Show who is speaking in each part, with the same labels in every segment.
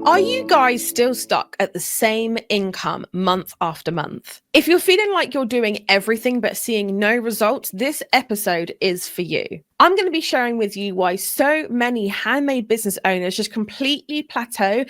Speaker 1: Are you guys still stuck at the same income month after month? If you're feeling like you're doing everything but seeing no results, this episode is for you. I'm going to be sharing with you why so many handmade business owners just completely plateau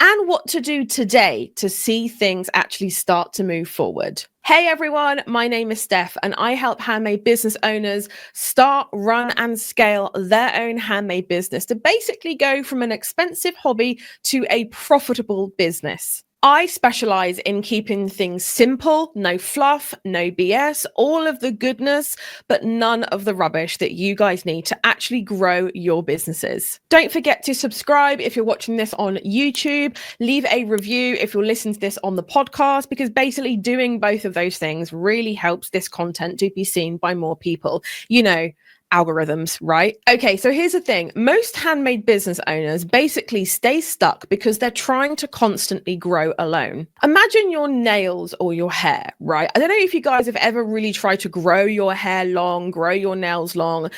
Speaker 1: and what to do today to see things actually start to move forward. Hey everyone, my name is Steph and I help handmade business owners start, run and scale their own handmade business to basically go from an expensive hobby to a profitable business. I specialize in keeping things simple, no fluff, no BS, all of the goodness, but none of the rubbish that you guys need to actually grow your businesses. Don't forget to subscribe if you're watching this on YouTube, leave a review if you're listening to this on the podcast, because basically doing both of those things really helps this content to be seen by more people. You know, algorithms, right? Okay, so here's the thing. Most handmade business owners basically stay stuck because they're trying to constantly grow alone. Imagine your nails or your hair, right? I don't know if you guys have ever really tried to grow your hair long, grow your nails long.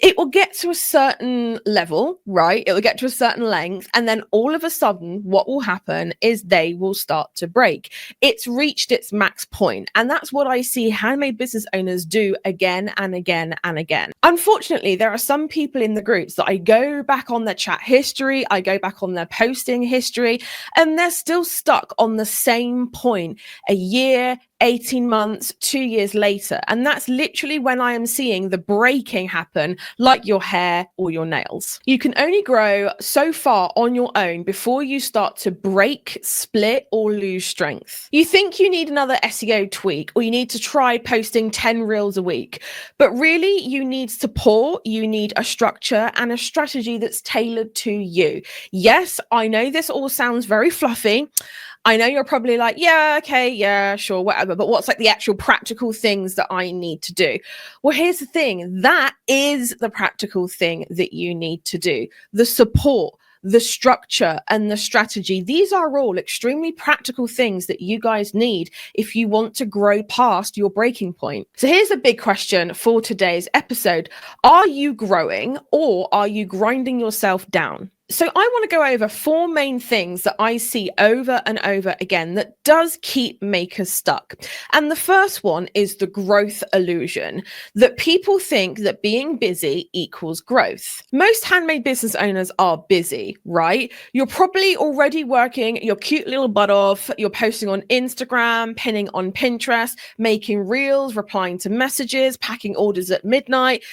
Speaker 1: It will get to a certain level, right? It will get to a certain length. And then all of a sudden, what will happen is they will start to break. It's reached its max point. And that's what I see handmade business owners do again and again and again. Unfortunately, there are some people in the groups that I go back on their chat history, I go back on their posting history, and they're still stuck on the same point a year, 18 months, 2 years later. And that's literally when I am seeing the breaking happen, like your hair or your nails. You can only grow so far on your own before you start to break, split, or lose strength. You think you need another SEO tweak, or you need to try posting 10 reels a week, but really you need support, you need a structure and a strategy that's tailored to you. Yes, I know this all sounds very fluffy. I know you're probably like, yeah, okay, yeah, sure, whatever. But what's like the actual practical things that I need to do? Well, here's the thing. That is the practical thing that you need to do. The support, the structure and the strategy. These are all extremely practical things that you guys need if you want to grow past your breaking point. So here's a big question for today's episode. Are you growing or are you grinding yourself down? So I want to go over 4 main things that I see over and over again that does keep makers stuck. And the first one is the growth illusion, that people think that being busy equals growth. Most handmade business owners are busy, right? You're probably already working your cute little butt off. You're posting on Instagram, pinning on Pinterest, making reels, replying to messages, packing orders at midnight.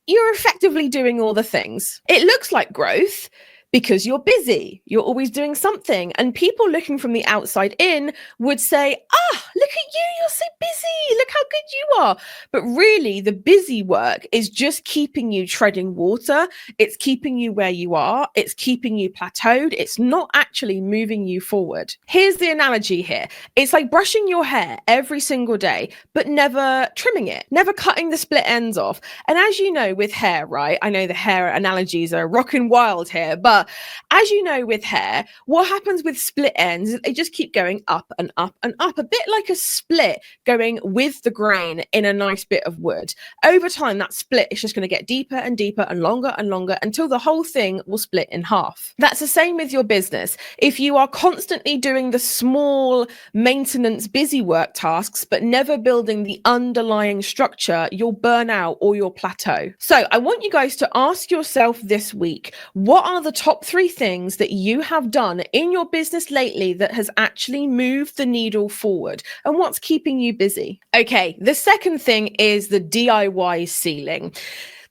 Speaker 1: You're effectively doing all the things. It looks like growth because you're busy, you're always doing something. And people looking from the outside in would say, look at you, you're so busy, look how good you are. But really, the busy work is just keeping you treading water. It's keeping you where you are. It's keeping you plateaued. It's not actually moving you forward. Here's the analogy here. It's like brushing your hair every single day, but never trimming it, never cutting the split ends off. And as you know, with hair, right? I know the hair analogies are rocking wild here, but as you know, with hair, what happens with split ends is they just keep going up and up and up, a bit like a split going with the grain in a nice bit of wood. Over time, that split is just going to get deeper and deeper and longer until the whole thing will split in half. That's the same with your business. If you are constantly doing the small maintenance busy work tasks, but never building the underlying structure, you'll burn out or you'll plateau. So I want you guys to ask yourself this week, what are the top 3 things that you have done in your business lately that has actually moved the needle forward, and what's keeping you busy? Okay, the second thing is the DIY ceiling.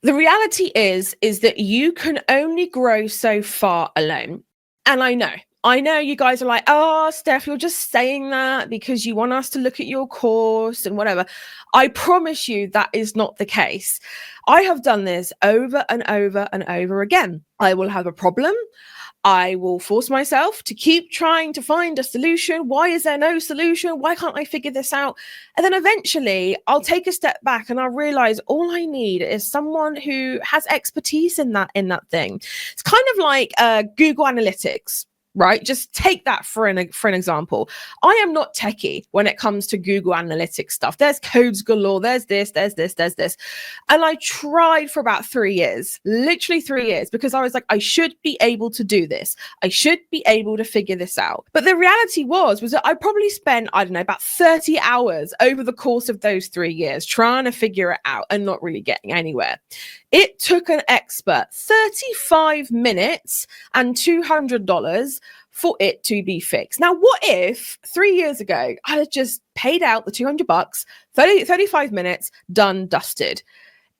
Speaker 1: The reality is that you can only grow so far alone. And I know you guys are like, oh, Steph, you're just saying that because you want us to look at your course and whatever. I promise you that is not the case. I have done this over and over and over again. I will have a problem. I will force myself to keep trying to find a solution. Why is there no solution? Why can't I figure this out? And then eventually I'll take a step back and I'll realize all I need is someone who has expertise in that thing. It's kind of like Google Analytics. right? Just take that for an example. I am not techie when it comes to Google Analytics stuff. There's codes galore. There's this. And I tried for about 3 years, literally 3 years, because I was like, I should be able to do this. I should be able to figure this out. But the reality was that I probably spent, I don't know, about 30 hours over the course of those 3 years trying to figure it out and not really getting anywhere. It took an expert 35 minutes and $200 for it to be fixed. Now, what if 3 years ago I had just paid out the $200, 35 minutes, done, dusted?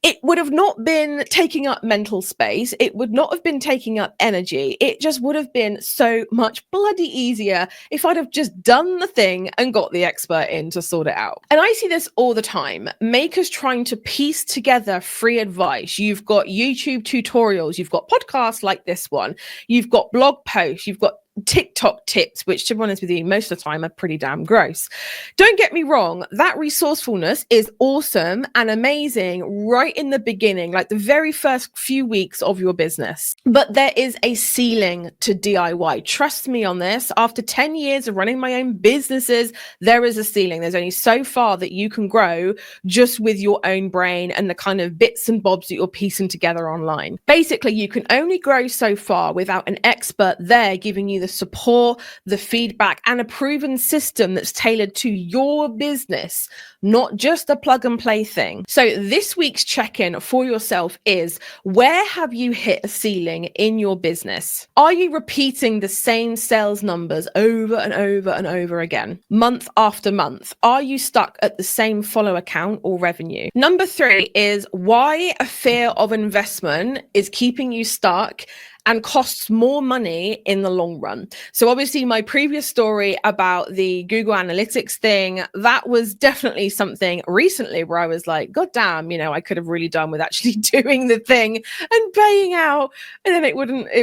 Speaker 1: It would have not been taking up mental space. It would not have been taking up energy. It just would have been so much bloody easier if I'd have just done the thing and got the expert in to sort it out. And I see this all the time. Makers trying to piece together free advice. You've got YouTube tutorials. You've got podcasts like this one. You've got blog posts. You've got TikTok tips, which, to be honest with you, most of the time are pretty damn gross. Don't get me wrong, that resourcefulness is awesome and amazing right in the beginning, like the very first few weeks of your business. But there is a ceiling to DIY. Trust me on this. After 10 years of running my own businesses, there is a ceiling. There's only so far that you can grow just with your own brain and the kind of bits and bobs that you're piecing together online. Basically, you can only grow so far without an expert there giving you the support, the feedback, and a proven system that's tailored to your business, not just a plug and play thing. So this week's check-in for yourself is, where have you hit a ceiling in your business? Are you repeating the same sales numbers over and over and over again, month after month? Are you stuck at the same follower count or revenue? Number 3 is, why a fear of investment is keeping you stuck and costs more money in the long run. So obviously my previous story about the Google Analytics thing, that was definitely something recently where I was like, God damn, I could have really done with actually doing the thing and paying out. And then it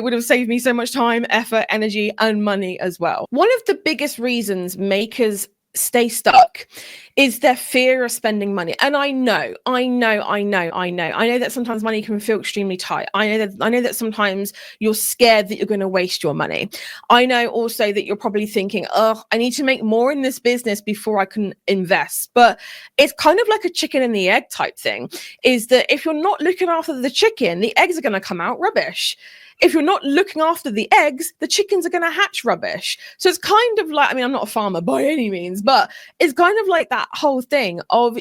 Speaker 1: would have saved me so much time, effort, energy, and money as well. One of the biggest reasons makers stay stuck is their fear of spending money. And I know that sometimes money can feel extremely tight. I know that sometimes you're scared that you're going to waste your money. I know also that you're probably thinking, oh, I need to make more in this business before I can invest. But it's kind of like a chicken and the egg type thing, is that if you're not looking after the chicken, the eggs are going to come out rubbish. If you're not looking after the eggs, the chickens are going to hatch rubbish. So it's kind of like, I'm not a farmer by any means, but it's kind of like that whole thing of,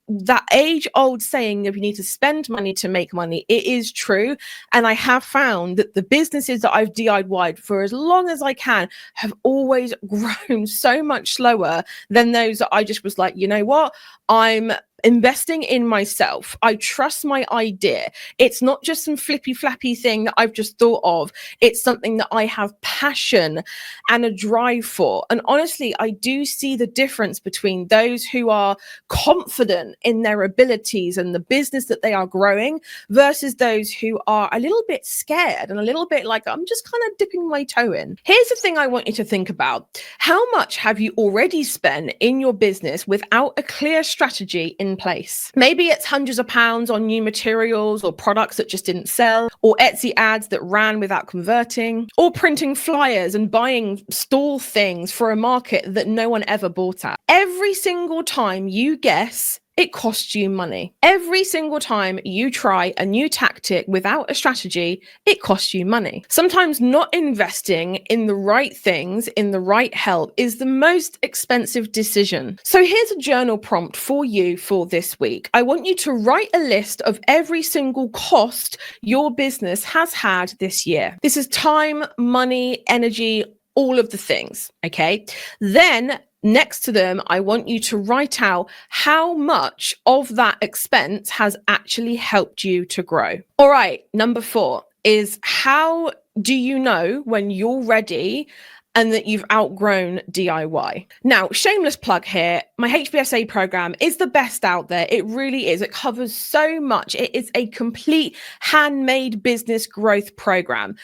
Speaker 1: that age-old saying of you need to spend money to make money. It is true. And I have found that the businesses that I've DIY'd for as long as I can have always grown so much slower than those that I just was like, you know what? I'm investing in myself. I trust my idea. It's not just some flippy flappy thing that I've just thought of. It's something that I have passion and a drive for. And honestly, I do see the difference between those who are confident in their abilities and the business that they are growing versus those who are a little bit scared and a little bit like, I'm just kind of dipping my toe in. Here's the thing I want you to think about. How much have you already spent in your business without a clear strategy in place? Maybe it's hundreds of pounds on new materials or products that just didn't sell, or Etsy ads that ran without converting, or printing flyers and buying stall things for a market that no one ever bought at. Every single time you guess, it costs you money. Every single time you try a new tactic without a strategy, it costs you money. Sometimes not investing in the right things, in the right help, is the most expensive decision. So here's a journal prompt for you for this week. I want you to write a list of every single cost your business has had this year. This is time, money, energy, all of the things, okay? Then next to them, I want you to write out how much of that expense has actually helped you to grow. All right, number 4 is, how do you know when you're ready and that you've outgrown DIY? Now, shameless plug here, my HBSA program is the best out there. It really is. It covers so much. It is a complete handmade business growth program.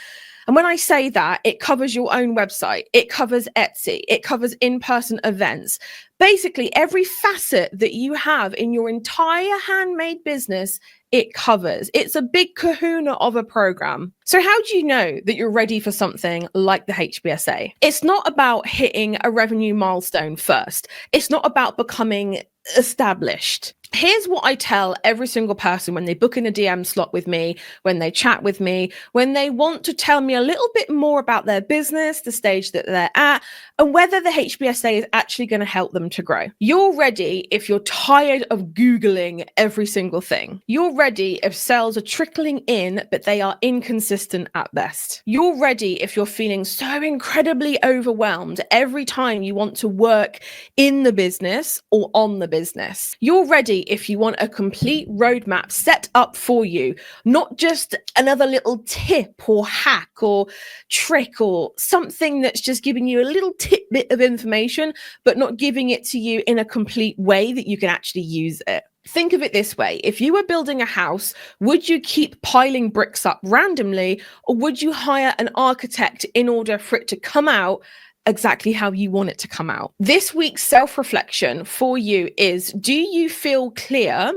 Speaker 1: And when I say that, it covers your own website, it covers Etsy, it covers in-person events. Basically, every facet that you have in your entire handmade business, it covers. It's a big kahuna of a program. So how do you know that you're ready for something like the HBSA? It's not about hitting a revenue milestone first. It's not about becoming established. Here's what I tell every single person when they book in a DM slot with me, when they chat with me, when they want to tell me a little bit more about their business, the stage that they're at, and whether the HBSA is actually going to help them to grow. You're ready if you're tired of Googling every single thing. You're ready if sales are trickling in, but they are inconsistent at best. You're ready if you're feeling so incredibly overwhelmed every time you want to work in the business or on the business. You're ready if you want a complete roadmap set up for you, not just another little tip or hack or trick or something that's just giving you a little tidbit of information, but not giving it to you in a complete way that you can actually use it. Think of it this way. If you were building a house, would you keep piling bricks up randomly, or would you hire an architect in order for it to come out exactly how you want it to come out? This week's self-reflection for you is, do you feel clear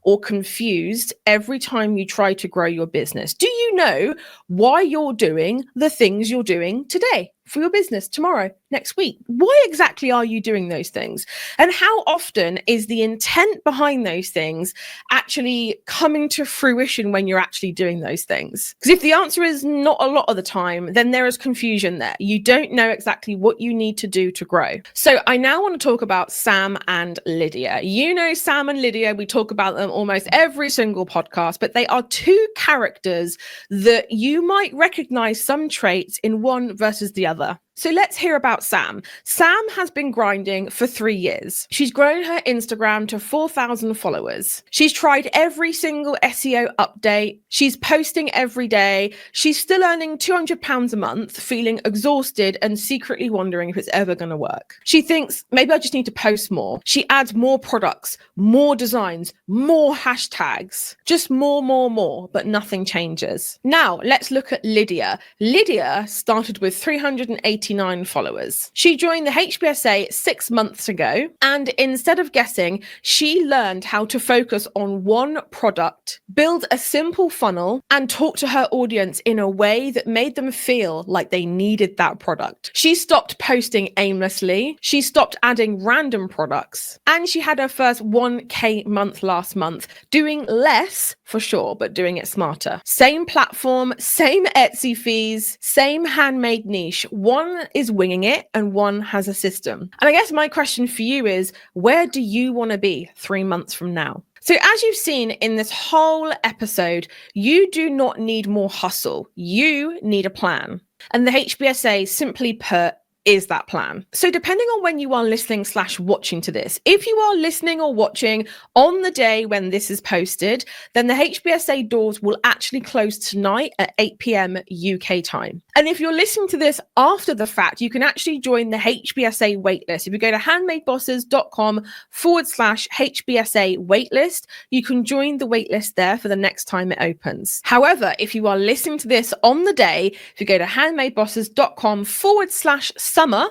Speaker 1: or confused every time you try to grow your business? Do you know why you're doing the things you're doing today for your business, tomorrow, next week? Why exactly are you doing those things? And how often is the intent behind those things actually coming to fruition when you're actually doing those things? Because if the answer is not a lot of the time, then there is confusion there. You don't know exactly what you need to do to grow. So I now want to talk about Sam and Lydia. You know Sam and Lydia, we talk about them almost every single podcast, but they are two characters that you might recognize some traits in one versus the other. So let's hear about Sam. Sam has been grinding for 3 years. She's grown her Instagram to 4,000 followers. She's tried every single SEO update. She's posting every day. She's still earning £200 a month, feeling exhausted and secretly wondering if it's ever going to work. She thinks, maybe I just need to post more. She adds more products, more designs, more hashtags, just more, but nothing changes. Now let's look at Lydia. Lydia started with 389 followers. She joined the HBSA 6 months ago, and instead of guessing, she learned how to focus on one product, build a simple funnel, and talk to her audience in a way that made them feel like they needed that product. She stopped posting aimlessly, she stopped adding random products, and she had her first 1K month last month, doing less for sure, but doing it smarter. Same platform, same Etsy fees, same handmade niche. One is winging it and one has a system. And I guess my question for you is, where do you want to be 3 months from now? So as you've seen in this whole episode, you do not need more hustle. You need a plan. And the HBSA, simply put, is that plan. So depending on when you are listening/watching to this, if you are listening or watching on the day when this is posted, then the HBSA doors will actually close tonight at 8 p.m. UK time. And if you're listening to this after the fact, you can actually join the HBSA waitlist. If you go to handmadebosses.com/HBSA waitlist, you can join the waitlist there for the next time it opens. However, if you are listening to this on the day, if you go to handmadebosses.com/summer, SUMMER,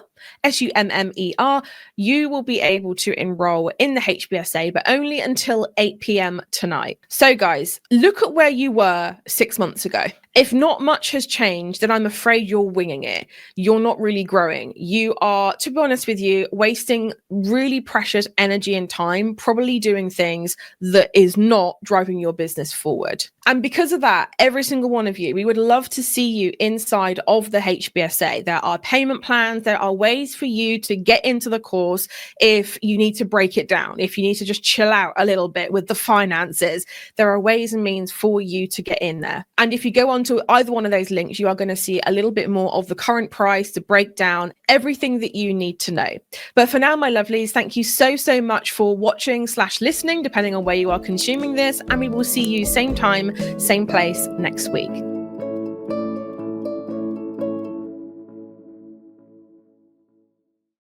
Speaker 1: you will be able to enroll in the HBSA, but only until 8 p.m. tonight. So guys, look at where you were 6 months ago. If not much has changed, then I'm afraid you're winging it. You're not really growing. You are, to be honest with you, wasting really precious energy and time, probably doing things that is not driving your business forward. And because of that, every single one of you, we would love to see you inside of the HBSA. There are payment plans. There are ways for you to get into the course if you need to break it down, if you need to just chill out a little bit with the finances. There are ways and means for you to get in there. And if you go on to either one of those links, you are going to see a little bit more of the current price to break down everything that you need to know. But for now, my lovelies, thank you so much for watching/listening, depending on where you are consuming this. And we will see you same time, same place next week.